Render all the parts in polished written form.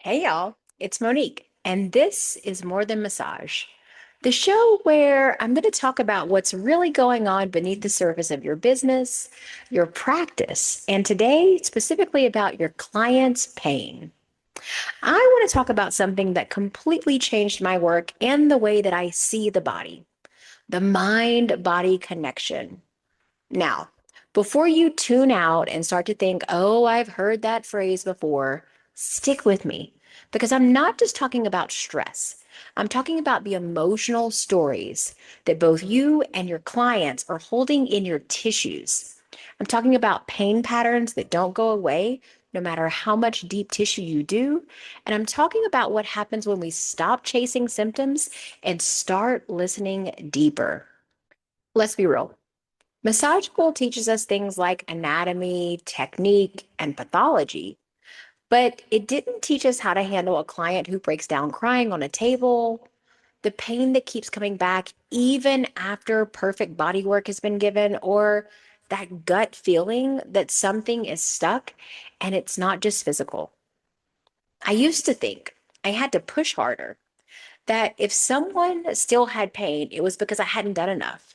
Hey y'all, it's Monique, and this is More Than Massage, the show where I'm going to talk about what's really going on beneath the surface of your business, your practice, and today specifically about your clients' pain. I want to talk about something that completely changed my work and the way that I see the body, the mind body connection. Now, before you tune out and start to think, oh, I've heard that phrase before, stick with me because I'm not just talking about stress. I'm talking about the emotional stories that both you and your clients are holding in your tissues. I'm talking about pain patterns that don't go away no matter how much deep tissue you do. And I'm talking about what happens when we stop chasing symptoms and start listening deeper. Let's be real. Massage school teaches us things like anatomy, technique, and pathology, but it didn't teach us how to handle a client who breaks down crying on a table, the pain that keeps coming back even after perfect body work has been given, or that gut feeling that something is stuck and it's not just physical. I used to think I had to push harder, that if someone still had pain, it was because I hadn't done enough.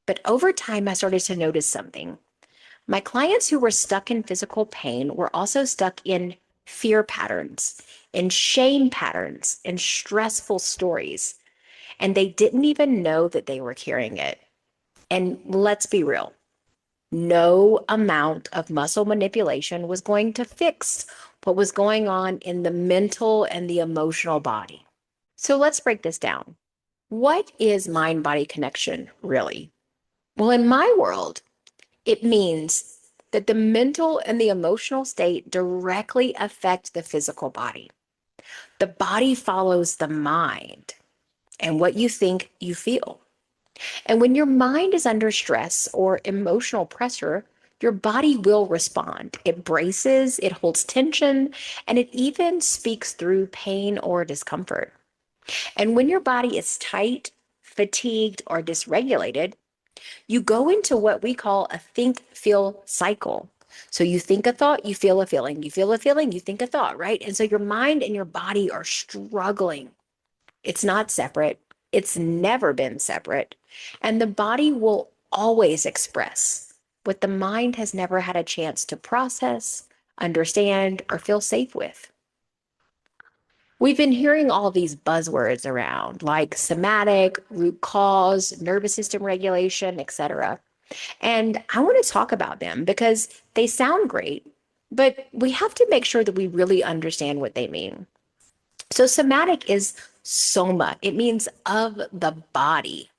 But over time, I started to notice something. My clients who were stuck in physical pain were also stuck in fear patterns, in shame patterns, in stressful stories, and they didn't even know that they were carrying it. And let's be real, no amount of muscle manipulation was going to fix what was going on in the mental and the emotional body. So let's break this down. What is mind body connection really? Well, in my world, it means that the mental and the emotional state directly affect the physical body. The body follows the mind and what you think you feel. And when your mind is under stress or emotional pressure, your body will respond. It braces, it holds tension, and it even speaks through pain or discomfort. And when your body is tight, fatigued, or dysregulated, you go into what we call a think feel cycle. So you think a thought, you feel a feeling, you feel a feeling, you think a thought, right? And so your mind and your body are struggling. It's not separate, it's never been separate. And the body will always express what the mind has never had a chance to process, understand, or feel safe with. We've been hearing all these buzzwords around like somatic, root cause, nervous system regulation, etc. And I want to talk about them because they sound great, but we have to make sure that we really understand what they mean. So, somatic is soma, it means of the body.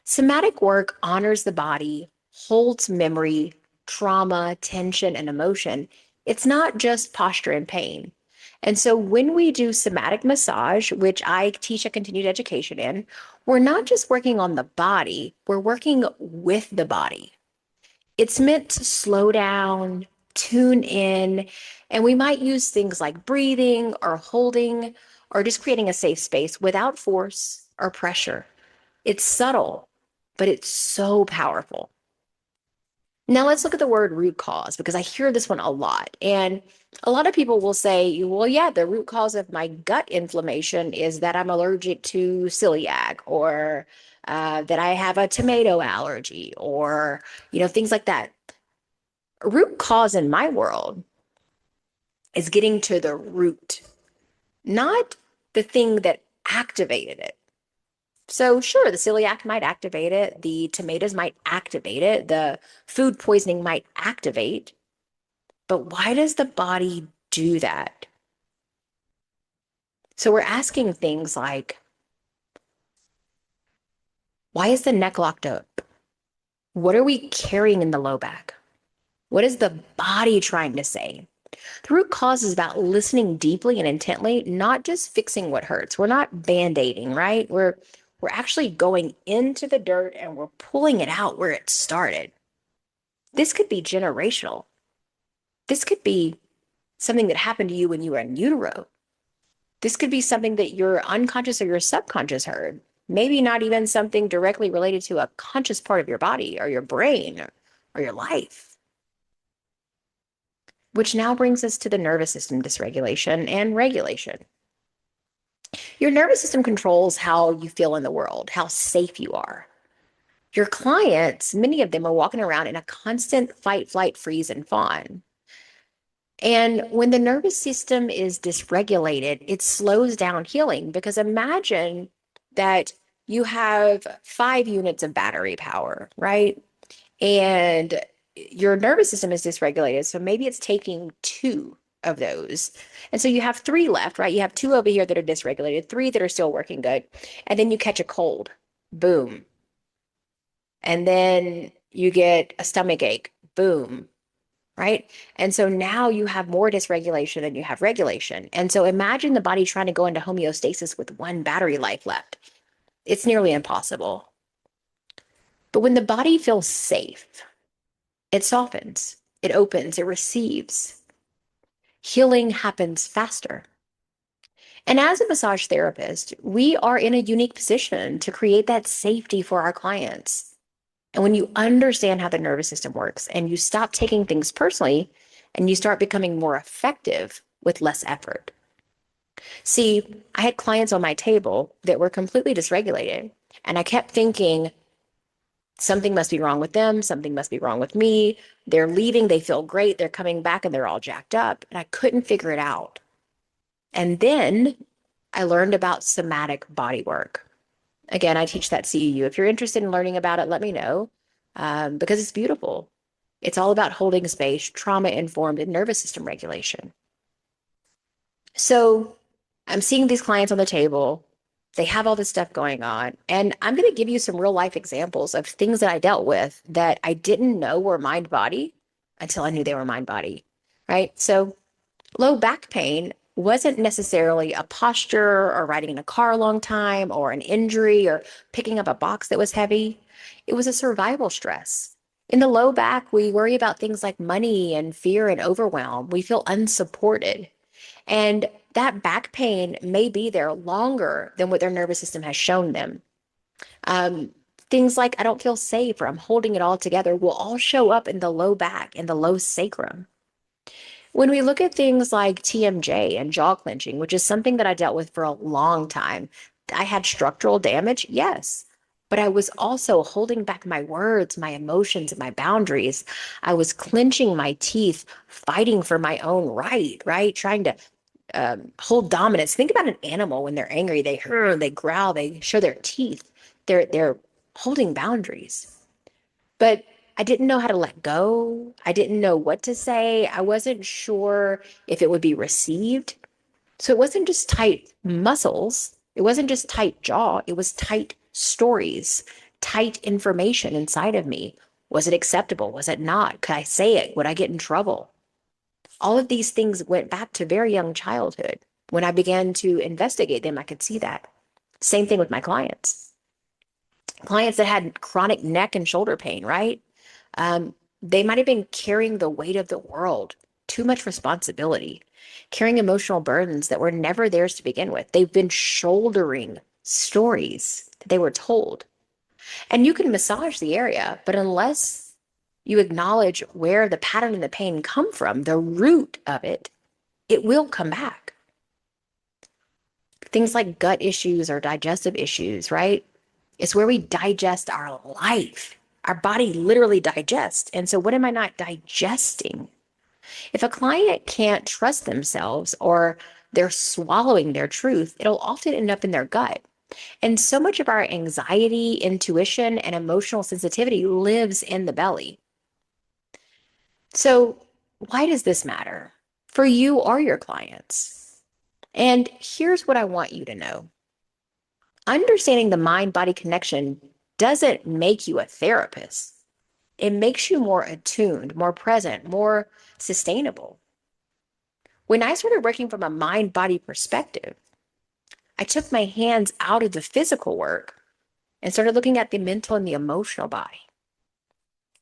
Somatic work honors the body, holds memory, trauma, tension, and emotion. It's not just posture and pain. And so when we do somatic massage, which I teach a continued education in, we're not just working on the body, we're working with the body. It's meant to slow down, tune in, and we might use things like breathing or holding or just creating a safe space without force or pressure. It's subtle, but it's so powerful. Now let's look at the word root cause because I hear this one a lot. And a lot of people will say, well, yeah, the root cause of my gut inflammation is that I'm allergic to celiac or that I have a tomato allergy or, things like that. Root cause in my world is getting to the root, not the thing that activated it. So, sure, the celiac might activate it, the tomatoes might activate it, the food poisoning might activate, but why does the body do that? So, we're asking things like, why is the neck locked up? What are we carrying in the low back? What is the body trying to say? The root cause is about listening deeply and intently, not just fixing what hurts. We're not band-aiding, right? We're actually going into the dirt and we're pulling it out where it started. This could be generational. This could be something that happened to you when you were in utero. This could be something that your unconscious or your subconscious heard. Maybe not even something directly related to a conscious part of your body or your brain or your life. which now brings us to the nervous system dysregulation and regulation. Your nervous system controls how you feel in the world, how safe you are. Your clients, many of them are walking around in a constant fight, flight, freeze, and fawn. And when the nervous system is dysregulated, it slows down healing because imagine that you have 5 units of battery power, right? And your nervous system is dysregulated. So maybe it's taking two of those. And so you have three left, right? You have two over here that are dysregulated, three that are still working good. And then you catch a cold. Boom. And then you get a stomach ache. Boom. Right. And so now you have more dysregulation than you have regulation. And so imagine the body trying to go into homeostasis with one battery life left. It's nearly impossible. But when the body feels safe, it softens, it opens, it receives. Healing happens faster. And as a massage therapist, we are in a unique position to create that safety for our clients. And when you understand how the nervous system works and you stop taking things personally and you start becoming more effective with less effort. See, I had clients on my table that were completely dysregulated, and I kept thinking, something must be wrong with them. Something must be wrong with me. They're leaving. They feel great. They're coming back and they're all jacked up. And I couldn't figure it out. And then I learned about somatic body work. Again, I teach that CEU. If you're interested in learning about it, let me know because it's beautiful. It's all about holding space, trauma-informed, and nervous system regulation. So I'm seeing these clients on the table. They have all this stuff going on. And I'm going to give you some real life examples of things that I dealt with that I didn't know were mind body until I knew they were mind body, right? So low back pain wasn't necessarily a posture or riding in a car a long time or an injury or picking up a box that was heavy. It was a survival stress. In the low back, we worry about things like money and fear and overwhelm. We feel unsupported. And that back pain may be there longer than what their nervous system has shown them. Um, Things like I don't feel safe or I'm holding it all together will all show up in the low back and the low sacrum. When we look at things like TMJ and jaw clenching, which is something that I dealt with for a long time, I had structural damage, yes. But I was also holding back my words, my emotions, and my boundaries. I was clenching my teeth, fighting for my own right? Trying to hold dominance. Think about an animal when they're angry. They hurr, they growl, they show their teeth. They're holding boundaries. But I didn't know how to let go. I didn't know what to say. I wasn't sure if it would be received. So it wasn't just tight muscles. It wasn't just tight jaw. It was tight stories, tight information inside of me. Was it acceptable? Was it not? Could I say it? Would I get in trouble? All of these things went back to very young childhood. When I began to investigate them, I could see that. Same thing with my clients. Clients that had chronic neck and shoulder pain, right? They might have been carrying the weight of the world, too much responsibility, carrying emotional burdens that were never theirs to begin with. They've been shouldering stories that they were told. And you can massage the area, but unless you acknowledge where the pattern and the pain come from, the root of it, it will come back. Things like gut issues or digestive issues, right? It's where we digest our life. Our body literally digests. And so, what am I not digesting? If a client can't trust themselves or they're swallowing their truth, it'll often end up in their gut. And so much of our anxiety, intuition, and emotional sensitivity lives in the belly. So, why does this matter for you or your clients? And here's what I want you to know. Understanding the mind-body connection doesn't make you a therapist. It makes you more attuned, more present, more sustainable. When I started working from a mind-body perspective, I took my hands out of the physical work and started looking at the mental and the emotional body.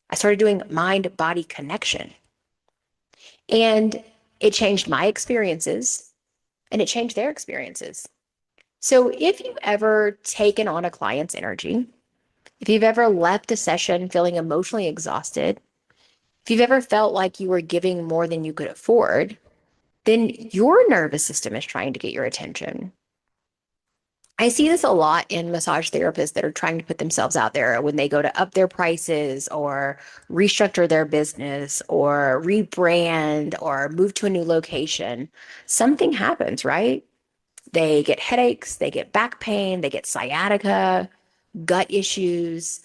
I started doing mind-body connection. And it changed my experiences and it changed their experiences. So if you've ever taken on a client's energy, if you've ever left a session feeling emotionally exhausted, If you've ever felt like you were giving more than you could afford, then your nervous system is trying to get your attention. I see this a lot in massage therapists that are trying to put themselves out there when they go to up their prices or restructure their business or rebrand or move to a new location. Something happens, right? They get headaches, they get back pain, they get sciatica, gut issues.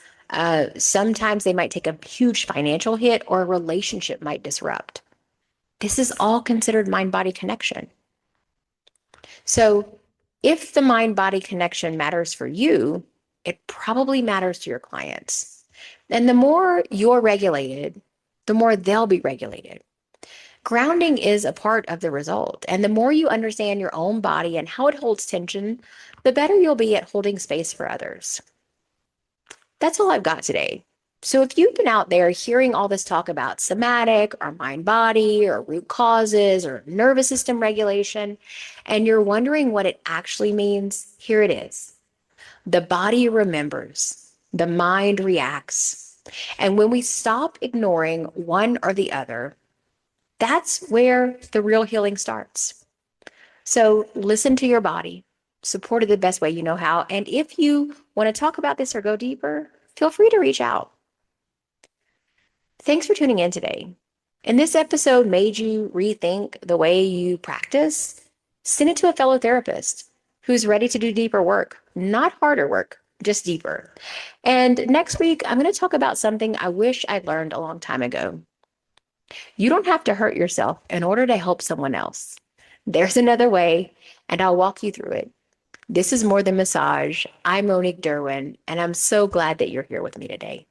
Sometimes they might take a huge financial hit or a relationship might disrupt. This is all considered mind body connection. So, if the mind body connection matters for you, it probably matters to your clients. And the more you're regulated, the more they'll be regulated. Grounding is a part of the result. And the more you understand your own body and how it holds tension, the better you'll be at holding space for others. That's all I've got today. So if you've been out there hearing all this talk about somatic or mind body or root causes or nervous system regulation, and you're wondering what it actually means, here it is. The body remembers, the mind reacts. And when we stop ignoring one or the other, that's where the real healing starts. So listen to your body, support it the best way you know how. And if you want to talk about this or go deeper, feel free to reach out. Thanks for tuning in today. And this episode made you rethink the way you practice, send it to a fellow therapist who's ready to do deeper work, not harder work, just deeper. And next week, I'm going to talk about something I wish I'd learned a long time ago. You don't have to hurt yourself in order to help someone else. There's another way, and I'll walk you through it. This is More Than Massage. I'm Monique Derwin, and I'm so glad that you're here with me today.